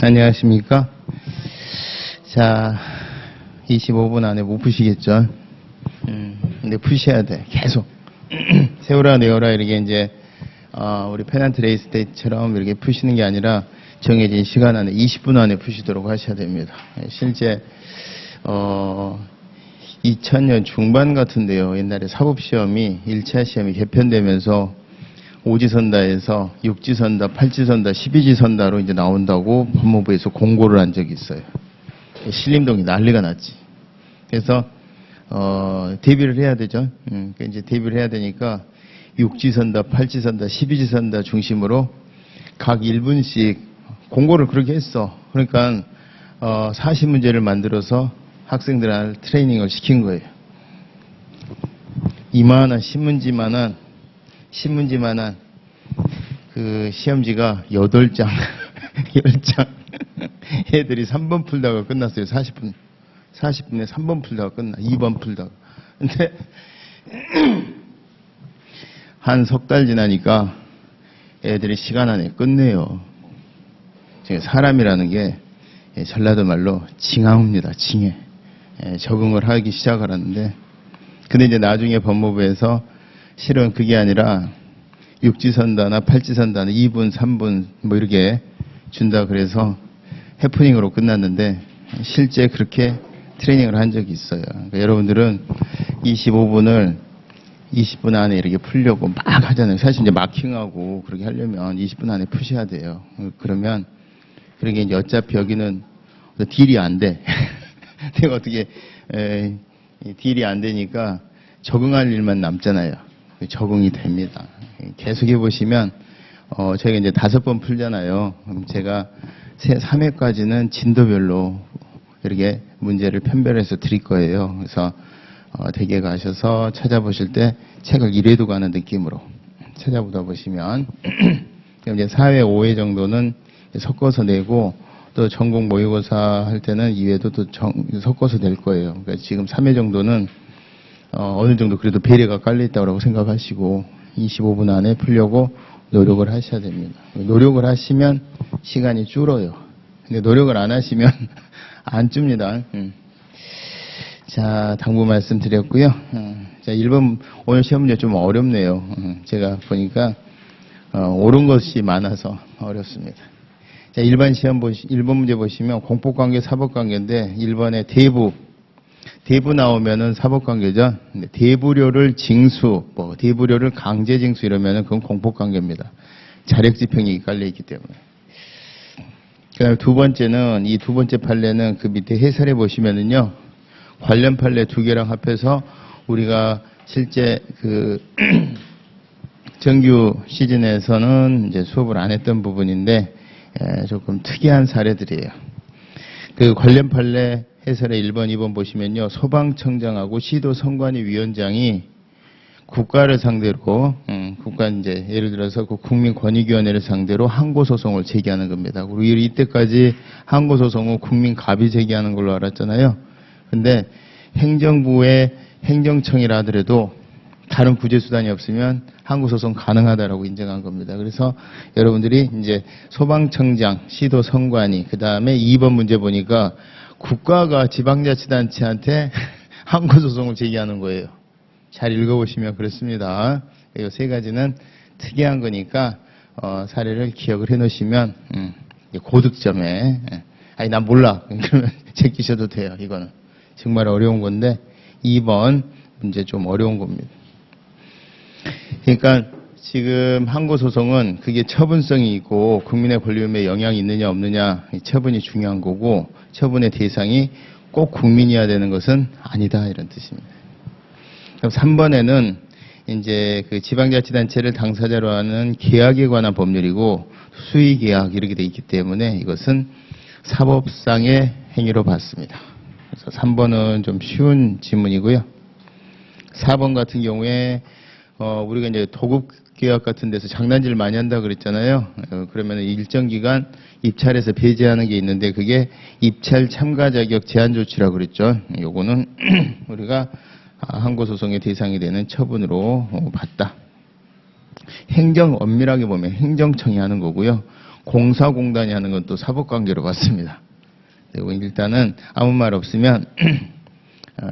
안녕하십니까? 자, 25분 안에 못 푸시겠죠? 근데 푸셔야 돼. 계속. 세워라, 내워라, 이렇게 이제, 우리 페넌트 레이스 때처럼 이렇게 푸시는 게 아니라 정해진 시간 안에 20분 안에 푸시도록 하셔야 됩니다. 실제, 2000년 중반 같은데요. 옛날에 사법시험이 1차 시험이 개편되면서 오지선다에서 6지선다, 8지선다, 12지선다로 이제 나온다고 법무부에서 공고를 한 적이 있어요. 신림동이 난리가 났지. 그래서 대비를 해야 되죠. 이제 대비를 해야 되니까 6지선다, 8지선다, 12지선다 중심으로 각 1분씩 공고를 그렇게 했어. 그러니까 40문제를 만들어서 학생들한테 트레이닝을 시킨 거예요. 이만한 신문지만한 그 시험지가 8장, 10장. 애들이 3번 풀다가 끝났어요. 40분에 3번 풀다가 끝나. 2번 풀다가. 근데 한 석 달 지나니까 애들이 시간 안에 끝내요. 사람이라는 게 전라도 말로 징앙입니다. 징해. 적응을 하기 시작하는데, 근데 이제 나중에 법무부에서 실은 그게 아니라 6지선다나 8지선다나 2분, 3분 뭐 이렇게 준다 그래서 해프닝으로 끝났는데 실제 그렇게 트레이닝을 한 적이 있어요. 그러니까 여러분들은 25분을 20분 안에 이렇게 풀려고 막 하잖아요. 사실 이제 마킹하고 그렇게 하려면 20분 안에 푸셔야 돼요. 그러면 그러게 이제 어차피 여기는 딜이 안 돼. 내가 어떻게 딜이 안 되니까 적응할 일만 남잖아요. 적응이 됩니다. 계속 해보시면 저희가 이제 5번 풀잖아요. 그럼 제가 3회까지는 진도별로 이렇게 문제를 편별해서 드릴 거예요. 그래서 댁에 가셔서 찾아보실 때 책을 1회도 가는 느낌으로 찾아보다 보시면 그럼 이제 4회, 5회 정도는 섞어서 내고 또 전공 모의고사 할 때는 2회도 또 섞어서 낼 거예요. 그러니까 지금 3회 정도는 어느 정도 그래도 배려가 깔려 있다고 생각하시고 25분 안에 풀려고 노력을 하셔야 됩니다. 노력을 하시면 시간이 줄어요. 근데 노력을 안 하시면 안 줍니다. 자, 당부 말씀드렸고요. 자, 1번 오늘 시험 문제 좀 어렵네요. 제가 보니까 옳은 것이 많아서 어렵습니다. 자, 1번 문제 보시면 공법관계, 사법관계인데 1번에 대부 나오면은 사법관계죠. 대부료를 징수, 대부료를 강제징수 이러면은 그건 공법관계입니다. 자력지평이 깔려있기 때문에. 그 다음에 두 번째는, 이 두 번째 판례는 그 밑에 해설해 보시면은요, 관련 판례 2개랑 합해서 우리가 실제 그, 정규 시즌에서는 이제 수업을 안 했던 부분인데, 조금 특이한 사례들이에요. 그 관련 판례 해설의 1번, 2번 보시면요. 소방청장하고 시도선관위 위원장이 국가를 상대로, 국가 이제 예를 들어서 그 국민권익위원회를 상대로 항고소송을 제기하는 겁니다. 우리 이때까지 항고소송은 국민갑이 제기하는 걸로 알았잖아요. 근데 행정부의 행정청이라 하더라도 다른 구제수단이 없으면 항고소송 가능하다라고 인정한 겁니다. 그래서 여러분들이 이제 소방청장, 시도선관위, 그 다음에 2번 문제 보니까 국가가 지방자치단체한테 항고소송을 제기하는 거예요. 잘 읽어보시면 그렇습니다. 이 3가지는 특이한 거니까 사례를 기억을 해놓으시면 고득점에 아니 난 몰라 그러면 제끼셔도 돼요. 이거는 정말 어려운 건데 2번 문제 좀 어려운 겁니다. 그러니까 지금 항고소송은 그게 처분성이 있고 국민의 권리움에 영향이 있느냐 없느냐 처분이 중요한 거고 처분의 대상이 꼭 국민이어야 되는 것은 아니다 이런 뜻입니다. 그럼 3번에는 이제 그 지방자치단체를 당사자로 하는 계약에 관한 법률이고 수의계약 이렇게 돼 있기 때문에 이것은 사법상의 행위로 봤습니다. 그래서 3번은 좀 쉬운 지문이고요. 4번 같은 경우에 우리가 이제 도급계약 같은 데서 장난질 많이 한다 그랬잖아요. 그러면 일정 기간 입찰에서 배제하는 게 있는데 그게 입찰 참가 자격 제한 조치라고 그랬죠. 요거는 우리가 항고소송의 대상이 되는 처분으로 봤다. 행정 엄밀하게 보면 행정청이 하는 거고요. 공사공단이 하는 건 또 사법관계로 봤습니다. 그리고 일단은 아무 말 없으면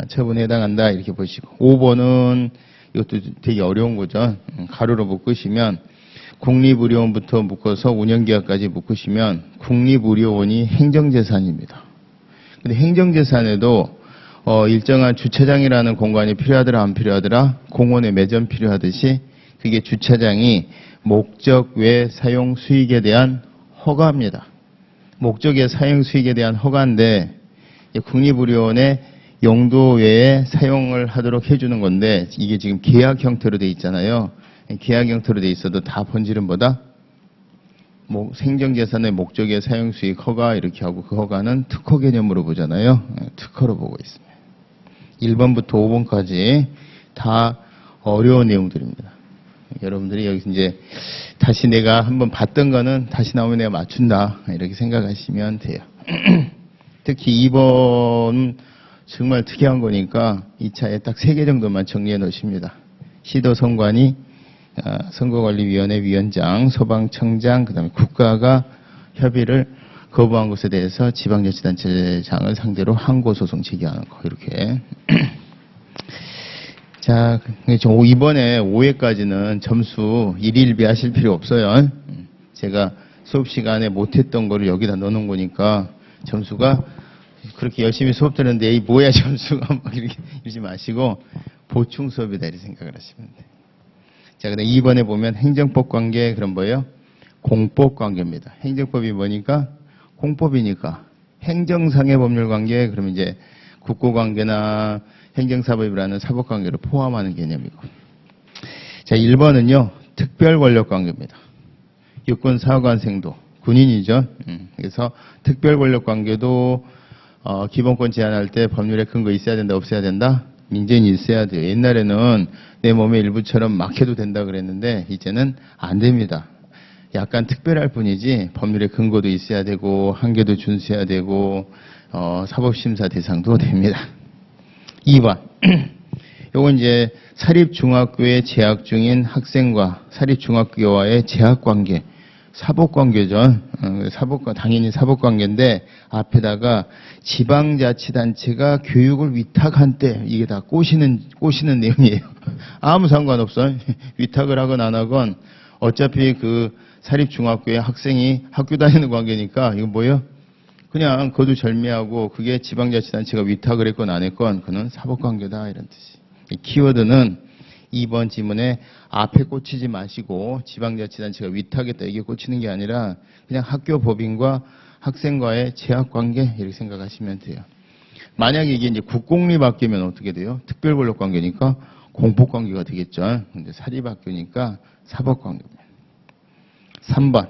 처분에 해당한다 이렇게 보시고 5번은 이것도 되게 어려운 거죠. 가로로 묶으시면 국립의료원부터 묶어서 운영기관까지 묶으시면 국립의료원이 행정재산입니다. 근데 행정재산에도 일정한 주차장이라는 공간이 필요하더라 안 필요하더라 공원에 매점 필요하듯이 그게 주차장이 목적 외 사용 수익에 대한 허가입니다. 목적의 사용 수익에 대한 허가인데 국립의료원의 용도 외에 사용을 하도록 해주는 건데 이게 지금 계약 형태로 돼 있잖아요. 계약 형태로 돼 있어도 다 본질은 뭐다? 행정재산의 목적의 사용 수익 허가 이렇게 하고 그 허가는 특허 개념으로 보잖아요. 특허로 보고 있습니다. 1번부터 5번까지 다 어려운 내용들입니다. 여러분들이 여기서 이제 다시 내가 한번 봤던 거는 다시 나오면 내가 맞춘다 이렇게 생각하시면 돼요. 특히 2번 정말 특이한 거니까 2차에 딱 3개 정도만 정리해 놓으십니다. 시도선관위, 선거관리위원회 위원장, 소방청장, 그다음에 국가가 협의를 거부한 것에 대해서 지방자치단체장을 상대로 항고소송 제기하는 거 이렇게. 자, 이번에 5회까지는 점수 1일비 하실 필요 없어요. 제가 수업 시간에 못했던 거를 여기다 넣어놓은 거니까 점수가 그렇게 열심히 수업 들었는데 이 뭐야 점수가 막 이렇게 이러지 마시고 보충 수업이다 이렇게 생각을 하시면 돼요. 자, 그다음 2번에 보면 행정법 관계 그럼 뭐예요? 공법 관계입니다. 행정법이 뭐니까? 공법이니까. 행정상의 법률 관계 그러면 이제 국고관계나 행정사법이라는 사법관계를 포함하는 개념이고. 자, 1번은요. 특별권력관계입니다. 육군사관생도 군인이죠. 그래서 특별권력관계도 기본권 제한할 때 법률에 근거 있어야 된다 없어야 된다? 민전이 있어야 돼요. 옛날에는 내 몸의 일부처럼 막 해도 된다 그랬는데 이제는 안 됩니다. 약간 특별할 뿐이지 법률에 근거도 있어야 되고 한계도 준수해야 되고 사법심사 대상도 됩니다. 2번. 요건 이제 사립중학교에 재학 중인 학생과 사립중학교와의 재학관계, 사법관계죠. 당연히 사법관계인데 앞에다가 지방자치단체가 교육을 위탁한 때 이게 다 꼬시는 내용이에요. 아무 상관없어. 위탁을 하건 안 하건 어차피 그 사립중학교에 학생이 학교 다니는 관계니까 이거 뭐예요? 그냥 거두절미하고 그게 지방자치단체가 위탁을 했건 안 했건 그는 사법관계다 이런 뜻이. 키워드는 2번 지문에 앞에 꽂히지 마시고 지방자치단체가 위탁했다 이게 꽂히는 게 아니라 그냥 학교 법인과 학생과의 재학관계 이렇게 생각하시면 돼요. 만약에 이게 이제 국공립 학교면 어떻게 돼요? 특별권력관계니까 공법관계가 되겠죠. 근데 사립학교니까 사법관계입니다. 3번.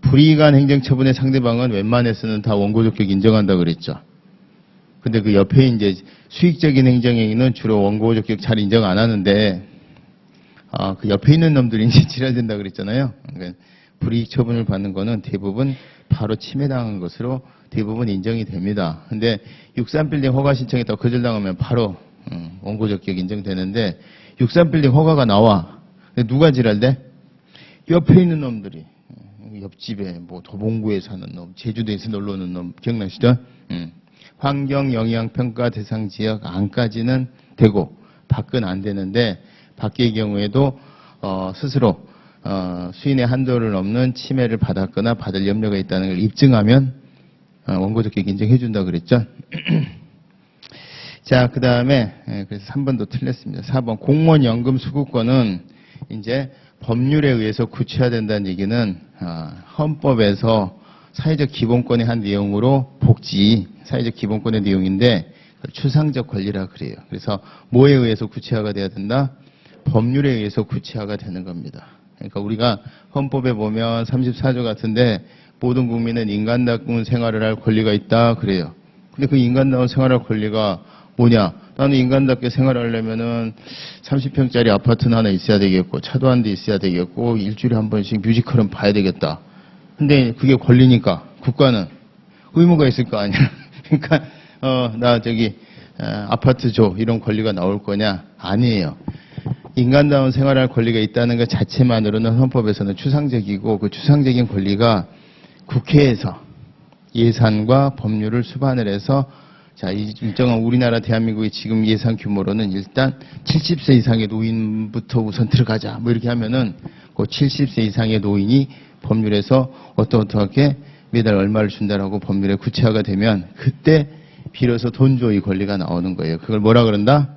불이익한 행정처분의 상대방은 웬만해서는 다 원고적격 인정한다 그랬죠. 근데 그 옆에 이제 수익적인 행정행위는 주로 원고적격 잘 인정 안 하는데, 그 옆에 있는 놈들이 이제 지랄된다 그랬잖아요. 그러니까 불이익 처분을 받는 거는 대부분 바로 침해당한 것으로 대부분 인정이 됩니다. 근데 63빌딩 허가 신청했다고 거절당하면 바로 원고적격 인정되는데 63빌딩 허가가 나와. 근데 누가 지랄대? 옆에 있는 놈들이. 옆집에 뭐 도봉구에 사는 놈, 제주도에서 놀러 오는 놈 기억나시죠? 환경영향평가 대상 지역 안까지는 되고 밖은 안 되는데 밖의 경우에도 스스로 수인의 한도를 넘는 침해를 받았거나 받을 염려가 있다는 걸 입증하면 원고적격 인정해 준다 그랬죠. 자, 그 다음에 그래서 3번도 틀렸습니다. 4번 공무원 연금 수급권은 이제 법률에 의해서 구체화된다는 얘기는 헌법에서 사회적 기본권의 한 내용으로 복지, 사회적 기본권의 내용인데 추상적 권리라 그래요. 그래서 뭐에 의해서 구체화가 돼야 된다? 법률에 의해서 구체화가 되는 겁니다. 그러니까 우리가 헌법에 보면 34조 같은데 모든 국민은 인간다운 생활을 할 권리가 있다 그래요. 근데 그 인간다운 생활할 권리가 뭐냐? 나는 인간답게 생활하려면은 30평짜리 아파트는 하나 있어야 되겠고 차도 한 대 있어야 되겠고 일주일에 한 번씩 뮤지컬은 봐야 되겠다. 근데 그게 권리니까 국가는 의무가 있을 거 아니야. 그러니까 나 저기 아파트 줘 이런 권리가 나올 거냐? 아니에요. 인간다운 생활할 권리가 있다는 것 자체만으로는 헌법에서는 추상적이고 그 추상적인 권리가 국회에서 예산과 법률을 수반을 해서 자, 이 일정한 우리나라 대한민국의 지금 예산 규모로는 일단 70세 이상의 노인부터 우선 들어가자. 뭐 이렇게 하면은 그 70세 이상의 노인이 법률에서 어떻게 매달 얼마를 준다라고 법률에 구체화가 되면 그때 비로소 돈조의 권리가 나오는 거예요. 그걸 뭐라 그런다?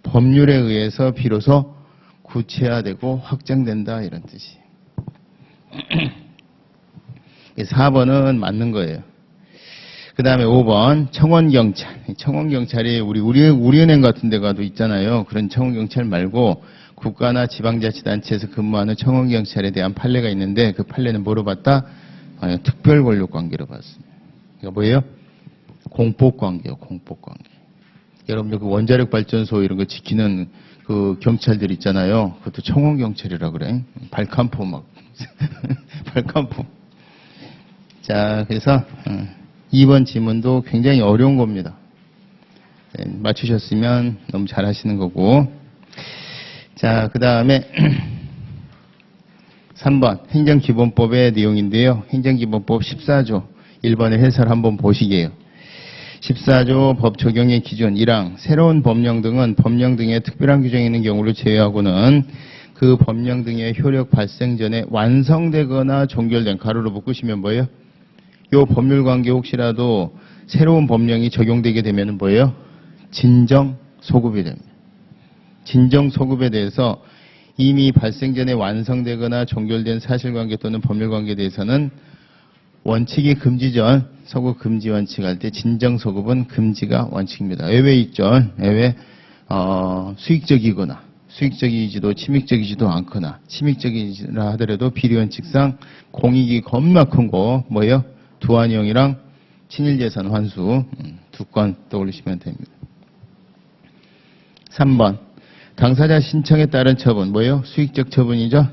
법률에 의해서 비로소 구체화되고 확정된다 이런 뜻이에요. 4번은 맞는 거예요. 그 다음에 5번 청원경찰. 청원경찰이 우리은행 같은 데 가도 있잖아요. 그런 청원경찰 말고 국가나 지방자치단체에서 근무하는 청원경찰에 대한 판례가 있는데 그 판례는 뭐로 봤다? 특별권력관계로 봤습니다. 그러니까 뭐예요? 공법관계요. 공법관계. 여러분들 그 원자력 발전소 이런 거 지키는 그 경찰들 있잖아요. 그것도 청원경찰이라 그래. 발칸포 막. 발칸포. 자, 그래서 2번 지문도 굉장히 어려운 겁니다. 네, 맞추셨으면 너무 잘하시는 거고. 자, 그 다음에 3번 행정기본법의 내용인데요. 행정기본법 14조 1번의 해설 한번 보시게요. 14조 법 적용의 기준 1항 새로운 법령 등은 법령 등의 특별한 규정이 있는 경우를 제외하고는 그 법령 등의 효력 발생 전에 완성되거나 종결된 가로로 묶으시면 뭐예요? 요 법률 관계 혹시라도 새로운 법령이 적용되게 되면 뭐예요? 진정 소급이 됩니다. 진정 소급에 대해서 이미 발생 전에 완성되거나 종결된 사실관계 또는 법률 관계에 대해서는 원칙이 금지전 소급 금지 원칙 할 때 진정 소급은 금지가 원칙입니다. 외에 있죠. 외에 수익적이거나 수익적이지도 침익적이지도 않거나 침익적이라 하더라도 비례원칙상 공익이 겁나 큰 거 뭐예요? 두한형이랑 친일재산 환수 두 건 떠올리시면 됩니다. 3번 당사자 신청에 따른 처분 뭐예요? 수익적 처분이죠.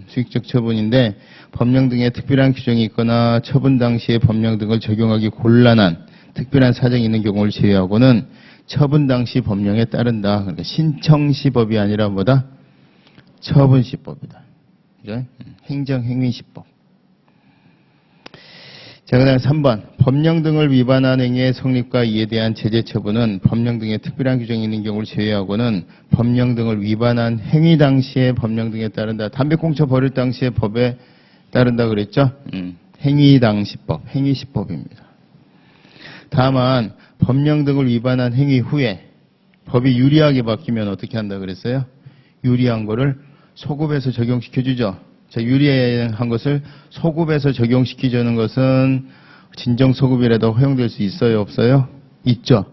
수익적 처분인데 법령 등의 특별한 규정이 있거나 처분 당시에 법령 등을 적용하기 곤란한 특별한 사정이 있는 경우를 제외하고는 처분 당시 법령에 따른다. 그러니까 신청시법이 아니라 뭐다? 처분시법이다. 그죠? 행정행위시법. 자, 그 다음에 3번. 법령 등을 위반한 행위의 성립과 이에 대한 제재 처분은 법령 등의 특별한 규정이 있는 경우를 제외하고는 법령 등을 위반한 행위 당시에 법령 등에 따른다. 담배꽁초 버릴 당시에 법에 따른다 그랬죠? 행위 당시법, 행위시법입니다. 다만 법령 등을 위반한 행위 후에 법이 유리하게 바뀌면 어떻게 한다 그랬어요? 유리한 거를 소급해서 적용시켜주죠. 자, 유리한 것을 소급해서 적용시키자는 것은 진정소급이라도 허용될 수 있어요? 없어요? 있죠.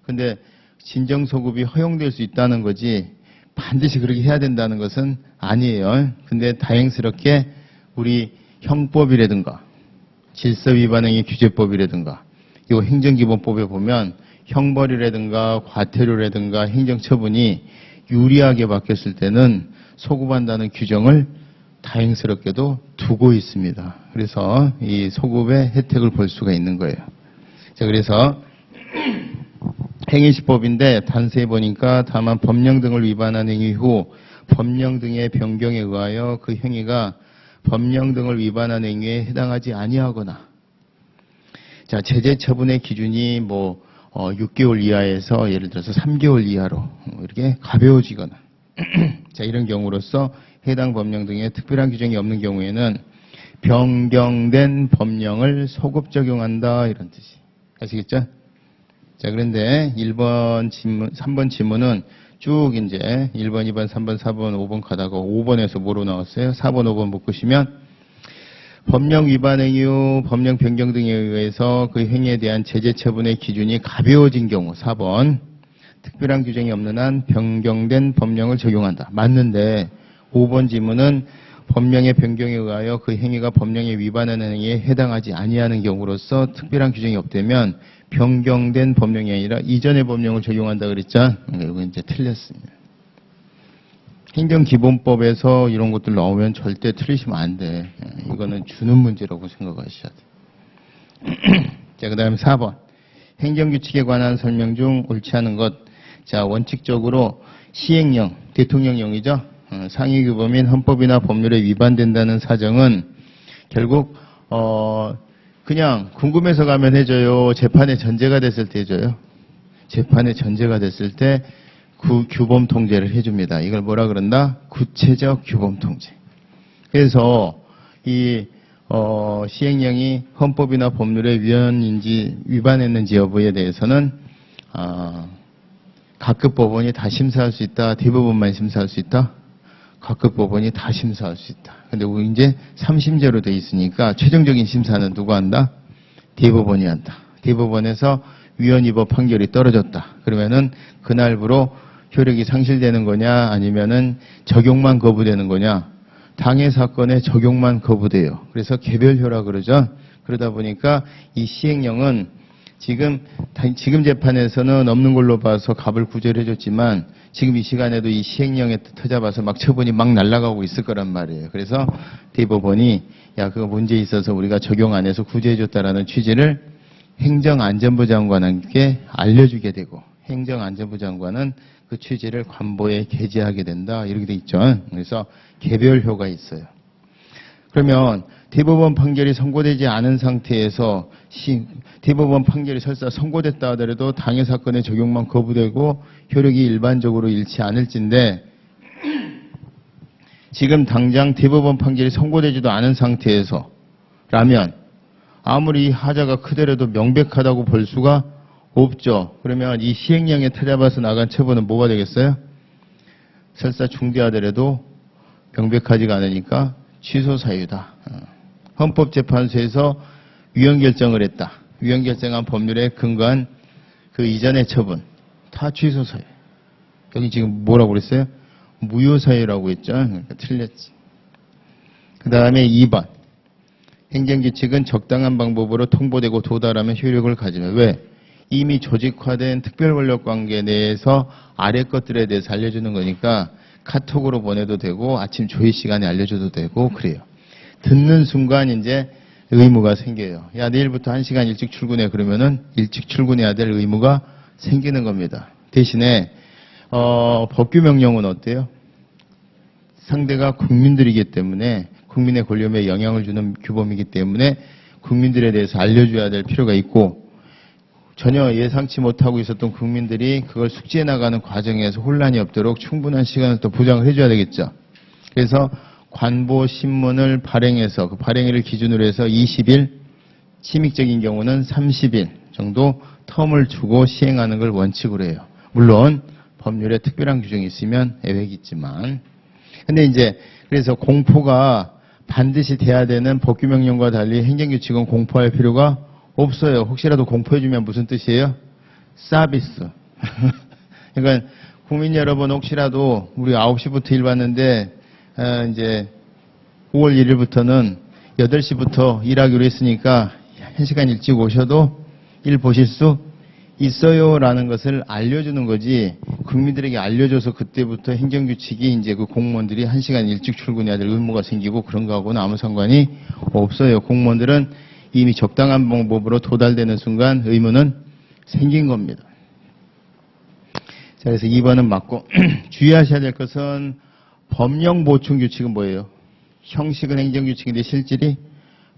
근데 진정소급이 허용될 수 있다는 거지 반드시 그렇게 해야 된다는 것은 아니에요. 근데 다행스럽게 우리 형법이라든가 질서위반행위 규제법이라든가 이 행정기본법에 보면 형벌이라든가 과태료라든가 행정처분이 유리하게 바뀌었을 때는 소급한다는 규정을 다행스럽게도 두고 있습니다. 그래서 이 소급의 혜택을 볼 수가 있는 거예요. 자, 그래서 행위시법인데 단서에 보니까 다만 법령 등을 위반한 행위 후 법령 등의 변경에 의하여 그 행위가 법령 등을 위반한 행위에 해당하지 아니하거나 자, 제재 처분의 기준이 6개월 이하에서 예를 들어서 3개월 이하로 이렇게 가벼워지거나 자, 이런 경우로서 해당 법령 등의 특별한 규정이 없는 경우에는 변경된 법령을 소급 적용한다 이런 뜻이 아시겠죠? 자, 그런데 1번 지문, 3번 지문은 쭉 이제 1번, 2번, 3번, 4번, 5번 가다가 5번에서 뭐로 나왔어요? 4번, 5번 묶으시면 법령 위반 행위 후 법령 변경 등에 의해서 그 행위에 대한 제재 처분의 기준이 가벼워진 경우 4번 특별한 규정이 없는 한 변경된 법령을 적용한다. 맞는데 5번 지문은 법령의 변경에 의하여 그 행위가 법령에 위반하는 행위에 해당하지 아니하는 경우로서 특별한 규정이 없다면 변경된 법령이 아니라 이전의 법령을 적용한다 그랬죠? 이거 이제 틀렸습니다. 행정기본법에서 이런 것들 나오면 절대 틀리시면 안 돼. 이거는 주는 문제라고 생각하셔야 돼. 자, 그 다음에 4번. 행정규칙에 관한 설명 중 옳지 않은 것. 자, 원칙적으로 시행령, 대통령령이죠. 상위규범인 헌법이나 법률에 위반된다는 사정은 결국 그냥 궁금해서 가면 해줘요? 재판의 전제가 됐을 때 해줘요? 재판의 전제가 됐을 때 그 규범 통제를 해줍니다. 이걸 뭐라 그런다? 구체적 규범 통제. 그래서 이 시행령이 헌법이나 법률에 위반했는지 여부에 대해서는 각급 법원이 다 심사할 수 있다. 대법원만 심사할 수 있다. 각급 법원이 다 심사할 수 있다. 근데 이제 3심제로 돼 있으니까 최종적인 심사는 누가 한다? 대법원이 한다. 대법원에서 위헌 위법 판결이 떨어졌다. 그러면은 그날부로 효력이 상실되는 거냐 아니면은 적용만 거부되는 거냐? 당해 사건의 적용만 거부돼요. 그래서 개별효라 그러죠. 그러다 보니까 이 시행령은 지금 재판에서는 없는 걸로 봐서 갑을 구제를 해줬지만 지금 이 시간에도 이 시행령에 터잡아서 막 처분이 막 날아가고 있을 거란 말이에요. 그래서 대법원이 그거 문제 있어서 우리가 적용 안 해서 구제해줬다라는 취지를 행정안전부 장관에게 알려주게 되고 행정안전부 장관은 그 취지를 관보에 게재하게 된다. 이렇게 돼 있죠. 그래서 개별효가 있어요. 그러면 대법원 판결이 선고되지 않은 상태에서 대법원 판결이 설사 선고됐다 하더라도 당해 사건의 적용만 거부되고 효력이 일반적으로 잃지 않을진데 지금 당장 대법원 판결이 선고되지도 않은 상태에서라면 아무리 하자가 크더라도 명백하다고 볼 수가 없죠. 그러면 이 시행령에 타잡아서 나간 처분은 뭐가 되겠어요? 설사 중대하더라도 명백하지가 않으니까 취소 사유다. 헌법재판소에서 위헌 결정을 했다. 위헌 결정한 법률에 근거한 그 이전의 처분 다 취소 사유. 여기 지금 뭐라고 그랬어요? 무효 사유라고 했죠. 그러니까 틀렸지. 그 다음에 2번. 행정규칙은 적당한 방법으로 통보되고 도달하면 효력을 가지면 왜? 이미 조직화된 특별권력관계 내에서 아래 것들에 대해서 알려주는 거니까 카톡으로 보내도 되고 아침 조회 시간에 알려줘도 되고 그래요. 듣는 순간 이제 의무가 생겨요. 야, 내일부터 1시간 일찍 출근해. 그러면은 일찍 출근해야 될 의무가 생기는 겁니다. 대신에 법규 명령은 어때요? 상대가 국민들이기 때문에 국민의 권리에 영향을 주는 규범이기 때문에 국민들에 대해서 알려줘야 될 필요가 있고 전혀 예상치 못하고 있었던 국민들이 그걸 숙지해 나가는 과정에서 혼란이 없도록 충분한 시간을 또 보장을 해줘야 되겠죠. 그래서 관보 신문을 발행해서 그 발행일을 기준으로 해서 20일, 침익적인 경우는 30일 정도 텀을 주고 시행하는 걸 원칙으로 해요. 물론 법률에 특별한 규정이 있으면 예외가 있지만. 근데 이제 그래서 공포가 반드시 돼야 되는 법규 명령과 달리 행정규칙은 공포할 필요가 없어요. 혹시라도 공포해주면 무슨 뜻이에요? 서비스. 그러니까 국민 여러분 혹시라도 우리 9시부터 일 봤는데 이제 5월 1일부터는 8시부터 일하기로 했으니까 1시간 일찍 오셔도 일 보실 수 있어요 라는 것을 알려주는 거지 국민들에게 알려줘서 그때부터 행정규칙이 이제 그 공무원들이 1시간 일찍 출근해야 될 의무가 생기고 그런 거하고는 아무 상관이 없어요. 공무원들은 이미 적당한 방법으로 도달되는 순간 의무는 생긴 겁니다. 자, 그래서 2번은 맞고 주의하셔야 될 것은 법령 보충 규칙은 뭐예요? 형식은 행정규칙인데 실질이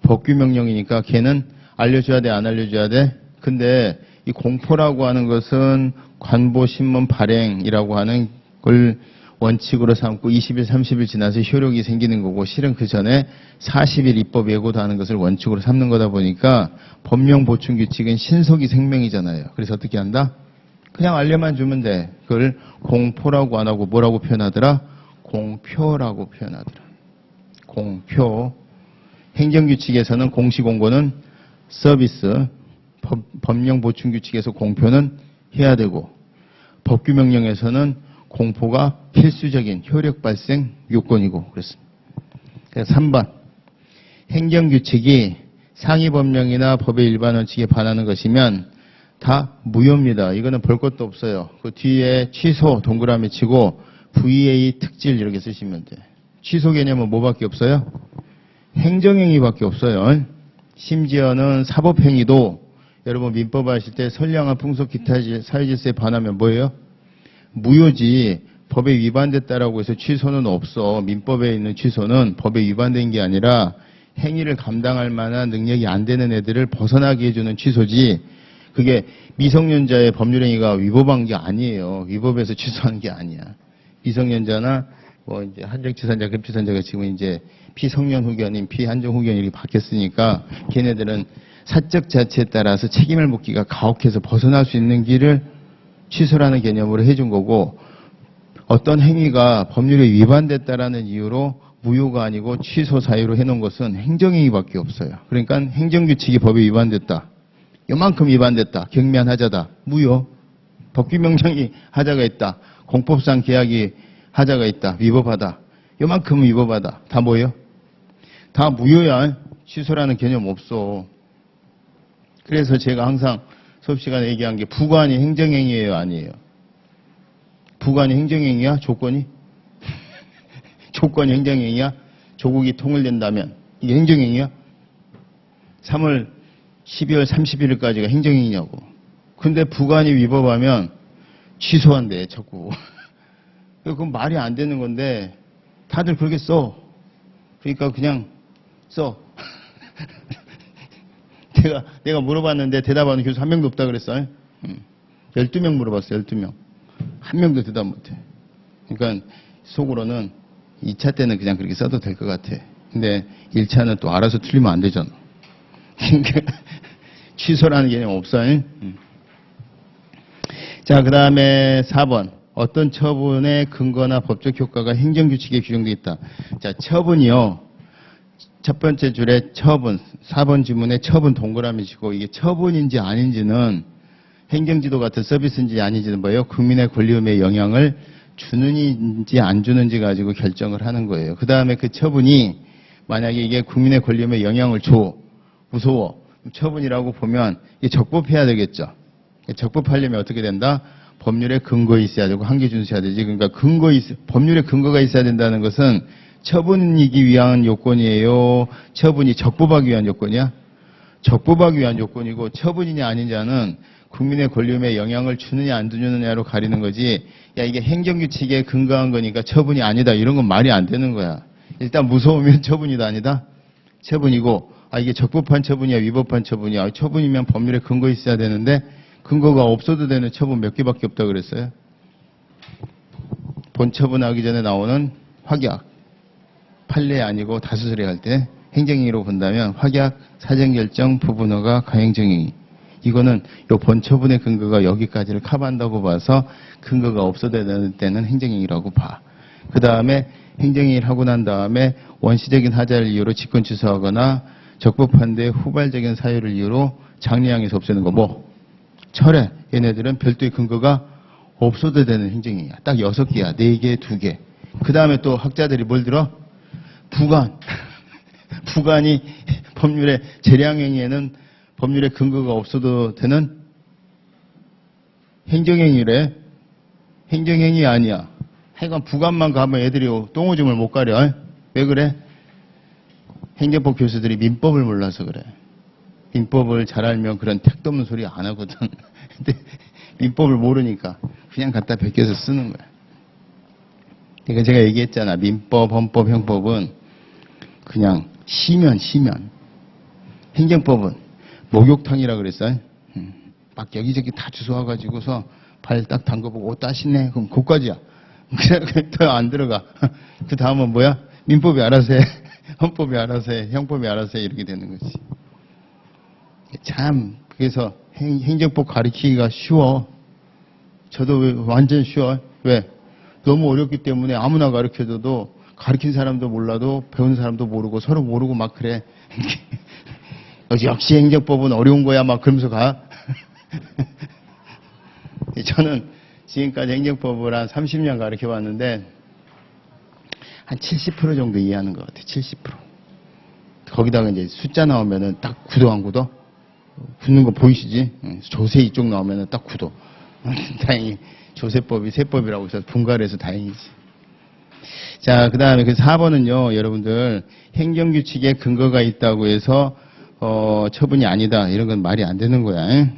법규 명령이니까 걔는 알려줘야 돼, 안 알려줘야 돼? 근데 이 공포라고 하는 것은 관보 신문 발행이라고 하는 걸 원칙으로 삼고 20일, 30일 지나서 효력이 생기는 거고 실은 그 전에 40일 입법 예고도 하는 것을 원칙으로 삼는 거다 보니까 법령 보충 규칙은 신속이 생명이잖아요. 그래서 어떻게 한다? 그냥 알려만 주면 돼. 그걸 공포라고 안 하고 뭐라고 표현하더라? 공표라고 표현하더라. 공표. 행정규칙에서는 공시공고는 서비스, 법령 보충 규칙에서 공표는 해야 되고 법규 명령에서는 공포가 필수적인 효력 발생 요건이고 그렇습니다. 그래서 3번 행정규칙이 상위법령이나 법의 일반 원칙에 반하는 것이면 다 무효입니다. 이거는 볼 것도 없어요. 그 뒤에 취소 동그라미 치고 VA 특질 이렇게 쓰시면 돼. 취소 개념은 뭐밖에 없어요? 행정행위밖에 없어요. 심지어는 사법행위도 여러분 민법 하실 때 선량한 풍속 기타 사회질서에 반하면 뭐예요? 무효지. 법에 위반됐다라고 해서 취소는 없어. 민법에 있는 취소는 법에 위반된 게 아니라 행위를 감당할 만한 능력이 안 되는 애들을 벗어나게 해주는 취소지, 그게 미성년자의 법률행위가 위법한 게 아니에요. 위법해서 취소하는 게 아니야. 미성년자나 뭐 이제 한정치산자, 급치산자가 지금 이제 피성년 후견인, 피한정 후견이 이렇게 바뀌었으니까 걔네들은 사적 자체에 따라서 책임을 묻기가 가혹해서 벗어날 수 있는 길을 취소라는 개념으로 해준 거고, 어떤 행위가 법률에 위반됐다라는 이유로 무효가 아니고 취소 사유로 해놓은 것은 행정행위밖에 없어요. 그러니까 행정규칙이 법에 위반됐다, 요만큼 위반됐다, 경미한 하자다, 무효. 법규명령이 하자가 있다, 공법상 계약이 하자가 있다, 위법하다, 요만큼 위법하다, 다 뭐예요? 다 무효야. 취소라는 개념 없어. 그래서 제가 항상 수업 시간에 얘기한 게 부관이 행정행위예요, 아니에요? 부관이 행정행위야? 조건이? 조건이 행정행위야? 조국이 통일된다면 이게 행정행위야? 12월 31일까지가 행정행위냐고. 근데 부관이 위법하면 취소한대, 자꾸. 그건 말이 안 되는 건데 다들 그렇게 써. 그러니까 그냥 써. 내가 물어봤는데 대답하는 교수 한 명도 없다 그랬어. 12명 물어봤어, 12명. 한 명도 대답 못해. 그러니까 속으로는 2차 때는 그냥 그렇게 써도 될 것 같아. 근데 1차는 또 알아서 틀리면 안 되잖아. 그러니까 취소라는 개념 없어. 자, 그 다음에 4번. 어떤 처분의 근거나 법적 효과가 행정규칙에 규정되어 있다. 자, 처분이요. 첫 번째 줄에 처분, 4번 지문에 처분 동그라미 치고, 이게 처분인지 아닌지는 행정지도 같은 서비스인지 아닌지는 뭐예요? 국민의 권리의무에 영향을 주는지 안 주는지 가지고 결정을 하는 거예요. 그 다음에 그 처분이 만약에 이게 국민의 권리의무에 영향을 줘, 무서워, 처분이라고 보면 이게 적법해야 되겠죠. 적법하려면 어떻게 된다? 법률에 근거 있어야 되고 한계 준수해야 되지. 그러니까 법률에 근거가 있어야 된다는 것은 처분이기 위한 요건이에요? 처분이 적법하기 위한 요건이야? 적법하기 위한 요건이고, 처분이냐 아니냐는 국민의 권리의무에 영향을 주느냐 안 주느냐로 가리는 거지. 야, 이게 행정규칙에 근거한 거니까 처분이 아니다, 이런 건 말이 안 되는 거야. 일단 무서우면 처분이다 아니다? 처분이고, 아, 이게 적법한 처분이야 위법한 처분이야? 처분이면 법률에 근거 있어야 되는데 근거가 없어도 되는 처분 몇 개밖에 없다고 그랬어요. 본처분하기 전에 나오는 확약, 판례 아니고 다수설에 할 때 행정행위로 본다면 확약, 사정결정, 부분허가, 가행정행위. 이거는 요 본처분의 근거가 여기까지를 커버한다고 봐서 근거가 없어도 되는 때는 행정행위라고 봐. 그 다음에 행정행위를 하고 난 다음에 원시적인 하자를 이유로 직권 취소하거나 적법한데 후발적인 사유를 이유로 장려항에서 없애는 거 뭐? 철회. 얘네들은 별도의 근거가 없어도 되는 행정행위야. 딱 6개야. 4개, 2개. 그 다음에 또 학자들이 뭘 들어? 부관. 부관이 법률의 재량행위에는 법률의 근거가 없어도 되는 행정행위래. 행정행위 아니야. 하여간 부관만 가면 애들이 똥오줌을 못 가려. 왜 그래? 행정법 교수들이 민법을 몰라서 그래. 민법을 잘 알면 그런 택도 없는 소리 안 하거든. 근데 민법을 모르니까 그냥 갖다 베껴서 쓰는 거야. 그러니까 제가 얘기했잖아. 민법, 헌법, 형법은 그냥 시면. 행정법은 목욕탕이라 그랬어요. 막 여기저기 다 주워와가지고서 발 딱 담궈보고 옷 따시네. 그럼 그까지야. 그래, 더 안 들어가. 그 다음은 뭐야? 민법이 알아서 해. 헌법이 알아서 해. 형법이 알아서 해. 이렇게 되는 거지. 참, 그래서 행정법 가르치기가 쉬워. 저도 완전 쉬워. 왜? 너무 어렵기 때문에 아무나 가르쳐줘도 가르친 사람도 몰라도 배운 사람도 모르고 서로 모르고 막 그래. 역시 행정법은 어려운 거야 막 그러면서 가. 저는 지금까지 행정법을 한 30년 가르쳐 봤는데 한 70% 정도 이해하는 것 같아요. 70%. 거기다가 이제 숫자 나오면은 딱 굳어 안 굳어? 굳는 거 보이시지? 조세 이쪽 나오면은 딱 굳어. 다행히 조세법이 세법이라고 해서 분가를 해서 다행이지. 자, 그 다음에 그 4번은요, 여러분들, 행정규칙에 근거가 있다고 해서, 처분이 아니다. 이런 건 말이 안 되는 거야.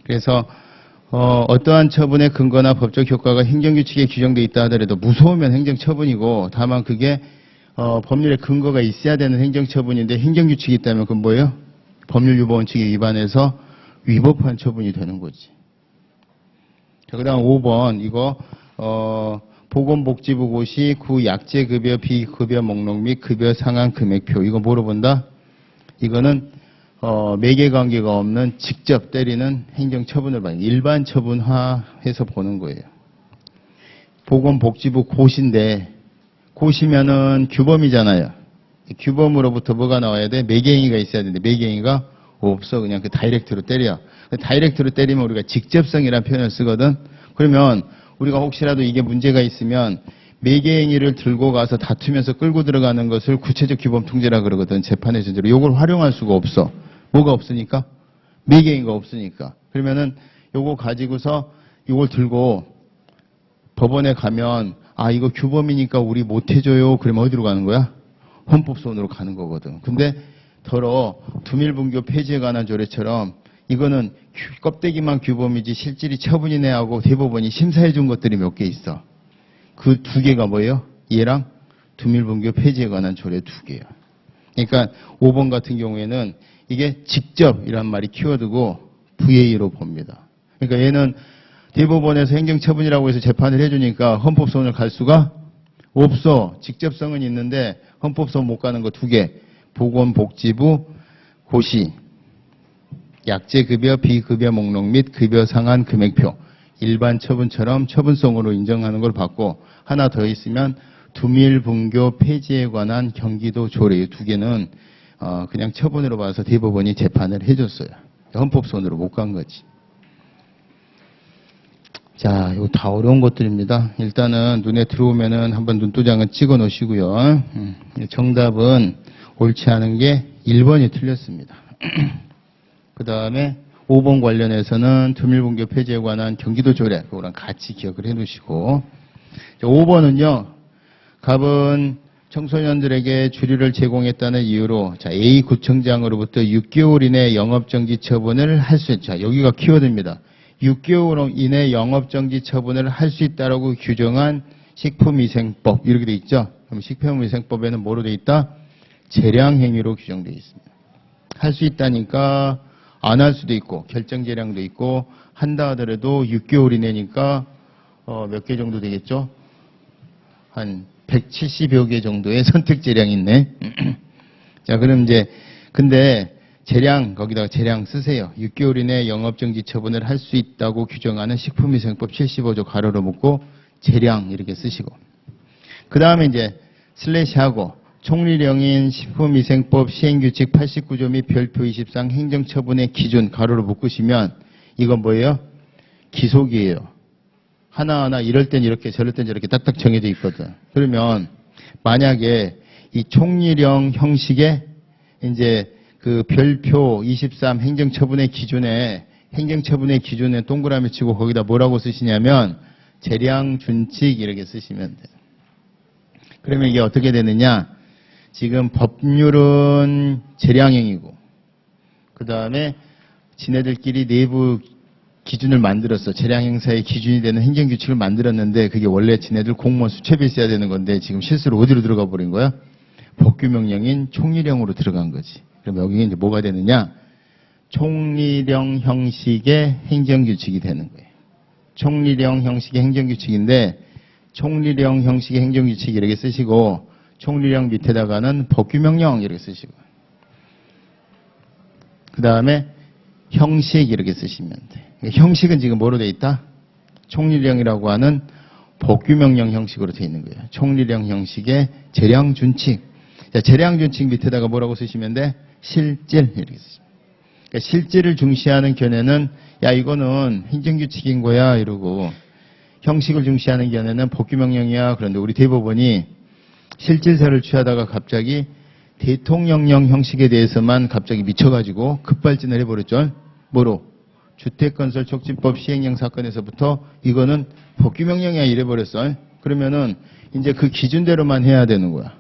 그래서, 어떠한 처분의 근거나 법적 효과가 행정규칙에 규정되어 있다 하더라도 무서우면 행정처분이고, 다만 그게, 법률에 근거가 있어야 되는 행정처분인데 행정규칙이 있다면 그건 뭐예요? 법률유보원칙에 위반해서 위법한 처분이 되는 거지. 자, 그 다음 5번 이거 보건복지부 고시 구 약제급여 비급여 목록 및 급여 상한 금액표 이거 뭐로 본다? 이거는 매개관계가 없는 직접 때리는 행정처분을 봐요. 일반 처분화해서 보는 거예요. 보건복지부 고시인데 고시면은 규범이잖아요. 규범으로부터 뭐가 나와야 돼? 매개행위가 있어야 되는데 매개행위가 없어. 그냥 그 다이렉트로 때려. 다이렉트로 때리면 우리가 직접성이라는 표현을 쓰거든. 그러면 우리가 혹시라도 이게 문제가 있으면 매개행위를 들고 가서 다투면서 끌고 들어가는 것을 구체적 규범통제라 그러거든. 재판의 전제로. 요걸 활용할 수가 없어. 뭐가 없으니까? 매개행위가 없으니까. 그러면은 요거 가지고서 요걸 들고 법원에 가면 아 이거 규범이니까 우리 못 해줘요. 그러면 어디로 가는 거야? 헌법소원으로 가는 거거든. 근데 더러 두밀분교 폐지에 관한 조례처럼 이거는 껍데기만 규범이지 실질이 처분이네 하고 대법원이 심사해 준 것들이 몇 개 있어. 그 두 개가 뭐예요? 얘랑 두밀분교 폐지에 관한 조례 두 개야. 그러니까 5번 같은 경우에는 이게 직접이란 말이 키워드고 VA로 봅니다. 그러니까 얘는 대법원에서 행정처분이라고 해서 재판을 해주니까 헌법소원을 갈 수가 없어. 직접성은 있는데 헌법소원 못 가는 거 두 개. 보건복지부 고시 약제급여 비급여 목록 및 급여 상한 금액표 일반 처분처럼 처분성으로 인정하는 걸 받고 하나 더 있으면 두밀분교 폐지에 관한 경기도 조례 이 두 개는 그냥 처분으로 봐서 대법원이 재판을 해줬어요. 헌법소원으로 못 간 거지. 자, 이거 다 어려운 것들입니다. 일단은 눈에 들어오면은 한번 눈도장을 찍어 놓으시고요. 정답은 옳지 않은 게 1번이 틀렸습니다. 그 다음에 5번 관련해서는 두밀분교 폐지에 관한 경기도 조례, 그거랑 같이 기억을 해 놓으시고. 5번은요, 갑은 청소년들에게 주류를 제공했다는 이유로 자, A 구청장으로부터 6개월 이내 영업정지 처분을 할 수 있다. 여기가 키워드입니다. 6개월 이내 영업정지 처분을 할 수 있다라고 규정한 식품위생법 이렇게 돼 있죠. 그럼 식품위생법에는 뭐로 돼 있다? 재량행위로 규정되어 있습니다. 할 수 있다니까 안 할 수도 있고 결정재량도 있고 한다 하더라도 6개월 이내니까 몇 개 정도 되겠죠? 한 170여 개 정도의 선택재량이 있네. 자, 그럼 이제 근데 재량 거기다가 재량 쓰세요. 6개월 이내 영업정지 처분을 할 수 있다고 규정하는 식품위생법 75조 가로로 묶고 재량 이렇게 쓰시고 그 다음에 이제 슬래시하고 총리령인 식품위생법 시행규칙 89조 및 별표 20상 행정처분의 기준 가로로 묶으시면 이건 뭐예요? 기속이에요. 하나하나 이럴 땐 이렇게 저럴 땐 저렇게 딱딱 정해져 있거든. 그러면 만약에 이 총리령 형식의 이제 그 별표 23 행정처분의 기준에 동그라미 치고 거기다 뭐라고 쓰시냐면 재량 준칙 이렇게 쓰시면 돼요. 그러면 이게 어떻게 되느냐? 지금 법률은 재량행위고 그 다음에 지네들끼리 내부 기준을 만들었어. 재량행사의 기준이 되는 행정규칙을 만들었는데 그게 원래 지네들 공무원 수첩에 있어야 되는 건데 지금 실수로 어디로 들어가 버린 거야? 법규명령인 총리령으로 들어간 거지. 그럼 여기에 이제 뭐가 되느냐? 총리령 형식의 행정규칙이 되는 거예요. 총리령 형식의 행정규칙인데 총리령 형식의 행정규칙 이렇게 쓰시고 총리령 밑에다가는 법규명령 이렇게 쓰시고 그 다음에 형식 이렇게 쓰시면 돼. 형식은 지금 뭐로 돼 있다? 총리령이라고 하는 법규명령 형식으로 돼 있는 거예요. 총리령 형식의 재량준칙. 자, 재량준칙 밑에다가 뭐라고 쓰시면 돼? 실질 이렇게 쓰시면. 그러니까 실질을 중시하는 견해는 야 이거는 행정규칙인 거야 이러고 형식을 중시하는 견해는 법규명령이야. 그런데 우리 대법원이 실질서를 취하다가 갑자기 대통령령 형식에 대해서만 갑자기 미쳐가지고 급발진을 해버렸죠. 뭐로? 주택건설촉진법 시행령 사건에서부터 이거는 법규명령이야 이래버렸어. 그러면은 이제 그 기준대로만 해야 되는 거야.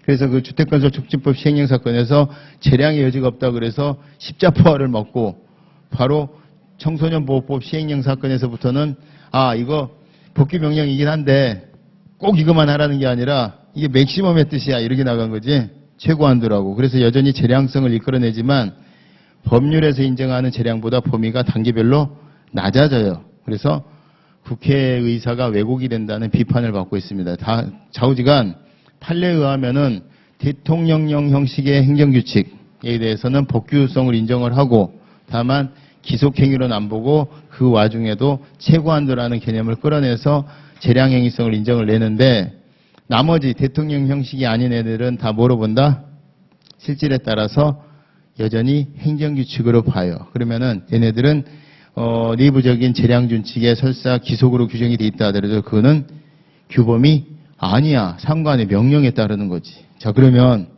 그래서 그 주택건설촉진법 시행령 사건에서 재량의 여지가 없다 그래서 십자포화를 먹고 바로 청소년보호법 시행령 사건에서부터는 아 이거 법규명령이긴 한데 꼭 이것만 하라는 게 아니라 이게 맥시멈의 뜻이야. 이렇게 나간 거지. 최고한도라고. 그래서 여전히 재량성을 이끌어내지만 법률에서 인정하는 재량보다 범위가 단계별로 낮아져요. 그래서 국회의사가 왜곡이 된다는 비판을 받고 있습니다. 다 좌우지간 판례에 의하면은 대통령령 형식의 행정규칙에 대해서는 법규성을 인정을 하고 다만 기속행위로는 안 보고 그 와중에도 최고한도라는 개념을 끌어내서 재량행위성을 인정을 내는데 나머지 대통령 형식이 아닌 애들은 다 뭐로 본다? 실질에 따라서 여전히 행정규칙으로 봐요. 그러면은 얘네들은 내부적인 재량준칙에 설사 기속으로 규정이 돼 있다 하더라도 그거는 규범이 아니야. 상관의 명령에 따르는 거지. 자, 그러면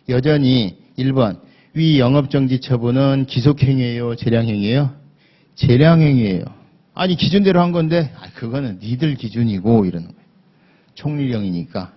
여전히 1번 위 영업정지 처분은 기속행위예요? 재량행위예요? 재량행위예요. 아니 기준대로 한 건데 그거는 니들 기준이고 이러는 거예요. 총리령이니까.